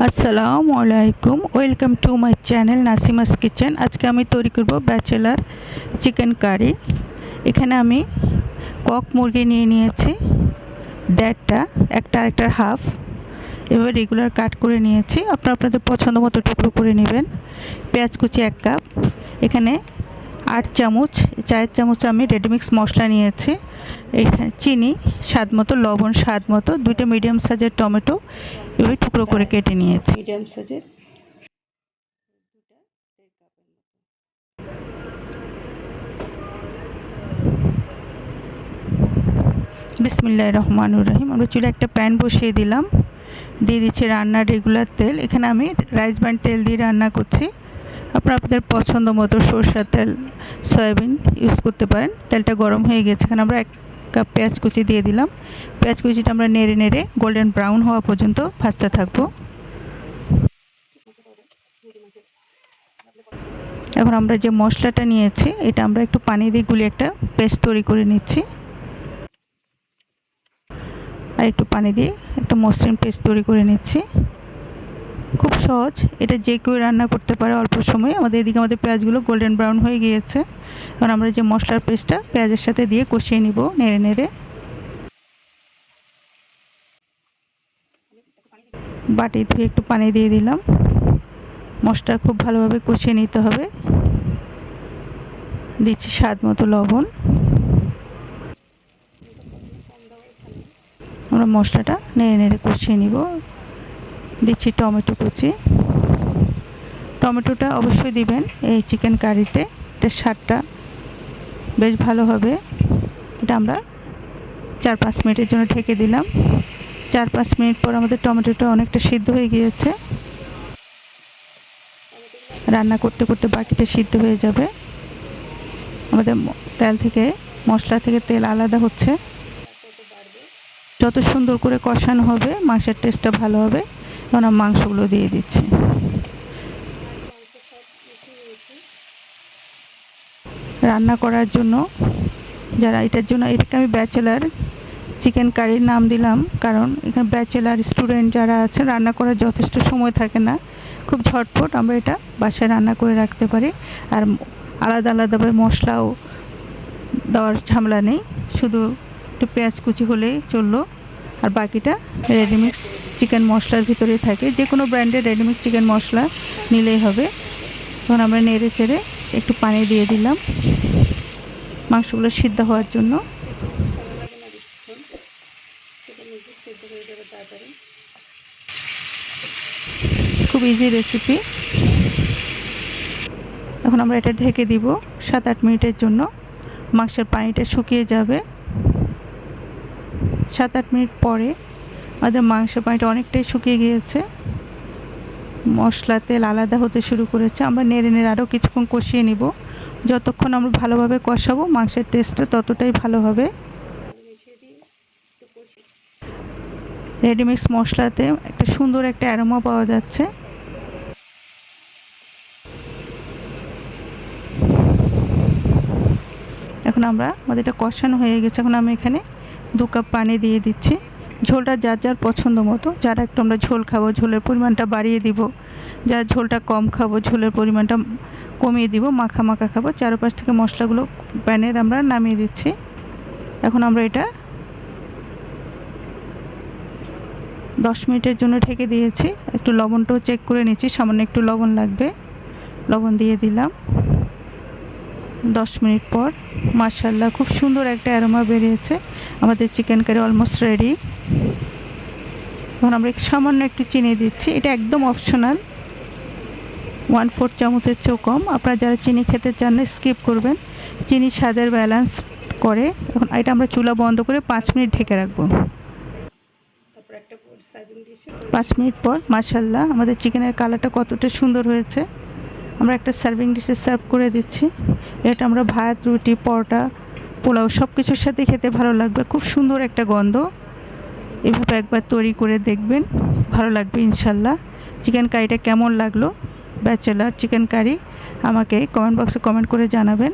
আসসালামু আলাইকুম, welcome to my channel Nasima's kitchen. আজকে আমি তৈরি করব ব্যাচেলার চিকেন কারি। এখানে আমি কক মুরগি নিয়ে নিয়েছি 1.5টা, একটা আরেকটার হাফ। এবার রেগুলার কাট করে নিয়েছি, আপনারা আপনাদের পছন্দ মতো টুকরো করে নেবেন। পেঁয়াজ কুচি 1 কাপ, এখানে 8 চামচ, 4 চামচ আমি রেডিমিক্স মশলা নিয়েছি। এখানে চিনি স্বাদ মতো, লবণ স্বাদ মতো, 2টা মিডিয়াম সাইজের টমেটো এভাবে টুকরো করে কেটে নিয়েছি। মিডিয়াম সাইজের বিসমিল্লাহির রহমানির রহিম। আমরা চুলে একটা প্যান বসিয়ে দিলাম, দিয়ে দিচ্ছি রান্নার রেগুলার তেল। এখানে আমি রাইস ব্র্যান্ড তেল দিয়ে রান্না করছি। আপনারা আপনাদের পছন্দ মতো সরষের তেল, সয়াবিন ইউজ করতে পারেন। তেলটা গরম হয়ে গেছে, এখানে আমরা 1 কাপ পেঁয়াজ কুচি দিয়ে দিলাম। পেঁয়াজ কুচিটা আমরা নেড়ে নেড়ে গোল্ডেন ব্রাউন হওয়া পর্যন্ত ভাজতে থাকবো। এখন আমরা যে মশলাটা নিয়েছি এটা আমরা একটু পানি দিয়ে গুলিয়ে একটা পেস্ট তৈরি করে নিচ্ছি। আর একটু পানি দিয়ে একটা মসৃণ পেস্ট তৈরি করে নিচ্ছি। খুব সহজ, এটা যে কেউ রান্না করতে পারে অল্প সময়ে। এদিকে আমাদের পেঁয়াজগুলো গোল্ডেন ব্রাউন হয়ে গিয়েছে। এখন আমরা যে মশলার পেস্টটা পেঁয়াজের সাথে দিয়ে কষিয়ে নিব নেড়ে নেড়ে। বাটি ধুয়ে একটু পানি দিয়ে দিলাম। মশলা খুব ভালোভাবে কষিয়ে নিতে হবে। দিচ্ছি স্বাদ মতো লবণ। আমরা মশলাটা নেড়ে নেড়ে কষিয়ে নিব। দিচ্ছি টমেটো কুচি। টমেটোটা অবশ্যই দিবেন এই চিকেন কারিতে, এটার স্বাদটা বেশ ভালো হবে। এটা আমরা 4-5 মিনিটের জন্য ঢেকে দিলাম। 4-5 মিনিট পর আমাদের টমেটোটা অনেকটা সিদ্ধ হয়ে গিয়েছে। রান্না করতে করতে বাকিটা সিদ্ধ হয়ে যাবে। আমাদের তেল থেকে, মশলা থেকে তেল আলাদা হচ্ছে। যত সুন্দর করে কষানো হবে মাংসের টেস্টটা ভালো হবে। এখন আমি মাংসগুলো দিয়ে দিচ্ছি। রান্না করার জন্য এটাকে আমি ব্যাচেলার চিকেন কারির নাম দিলাম, কারণ এখানে ব্যাচেলার স্টুডেন্ট যারা আছে রান্না করার যথেষ্ট সময় থাকে না। খুব ঝটপট আমরা এটা বাসায় রান্না করে রাখতে পারি। আর আলাদা আলাদাভাবে মশলাও দেওয়ার ঝামেলা নেই, শুধু একটু পেঁয়াজ কুচি হলেই চললো। আর বাকিটা রেডিমিক্স চিকেন মশলার ভিতরে থাকে, যে কোনো ব্র্যান্ডের রেডিমিক্স চিকেন মশলা নিলেই হবে। তখন আমরা নেড়ে চেড়ে একটু পানি দিয়ে দিলাম মাংসগুলো সিদ্ধ হওয়ার জন্য। খুব ইজি রেসিপি। এখন আমরা এটা ঢেকে দিব 7-8 মিনিটের জন্য। মাংসের পানিটা শুকিয়ে যাবে। 7-8 মিনিট পরে আমাদের মাংসের পানিটা অনেকটাই শুকিয়ে গিয়েছে, মশলা তেল আলাদা হতে শুরু করেছে। আমরা নেড়ে নেড়ে আরও কিছুক্ষণ কষিয়ে নিব। যতক্ষণ আমরা ভালোভাবে কষাবো মাংসের টেস্টটা ততটাই ভালো হবে। রেডিমিক্স মশলাতে একটা সুন্দর একটা অ্যারোমা পাওয়া যাচ্ছে। এখন আমাদের এটা কষানো হয়ে গেছে। এখন আমি এখানে 2 কাপ পানি দিয়ে দিচ্ছি। ঝোলটা যার যার পছন্দ মতো, যারা একটু আমরা ঝোল খাবো ঝোলের পরিমাণটা বাড়িয়ে দিব, যারা ঝোলটা কম খাবো ঝোলের পরিমাণটা কমিয়ে দিব, মাখা মাখা খাবো। চারপাশ থেকে মশলাগুলো প্যানের আমরা নামিয়ে দিচ্ছি। এখন আমরা এটা 10 মিনিটের জন্য ঢেকে দিয়েছি। একটু লবণটাও চেক করে নিচ্ছি, সামান্য একটু লবণ লাগবে, লবণ দিয়ে দিলাম। 10 মিনিট পর মাশাআল্লাহ খুব সুন্দর একটা অ্যারোমা বেরিয়েছে। আমাদের চিকেন কারি অলমোস্ট রেডি। এখন আমরা সামান্য একটু চিনি দিচ্ছি, এটা একদম অপশনাল। 1/4 চামচের চেয়েও কম। আপনারা যারা চিনি খেতে চান না স্কিপ করবেন, চিনি স্বাদের ব্যালেন্স করে। এখন এটা আমরা চুলা বন্ধ করে 5 মিনিট ঢেকে রাখবো। 5 মিনিট পর মাশাআল্লাহ আমাদের চিকেনের কালারটা কতটা সুন্দর হয়েছে। আমরা একটা সার্ভিং ডিশে সার্ভ করে দিচ্ছি। এটা আমরা ভাত, রুটি, পরোটা, পোলাও সব কিছুর সাথে খেতে ভালো লাগবে। খুব সুন্দর একটা গন্ধ। এভাবে একবার তৈরি করে দেখবেন, ভালো লাগবে ইনশাল্লাহ। চিকেন কারিটা কেমন লাগলো, ব্যাচেলার চিকেন কারি, আমাকে কমেন্ট বক্সে কমেন্ট করে জানাবেন।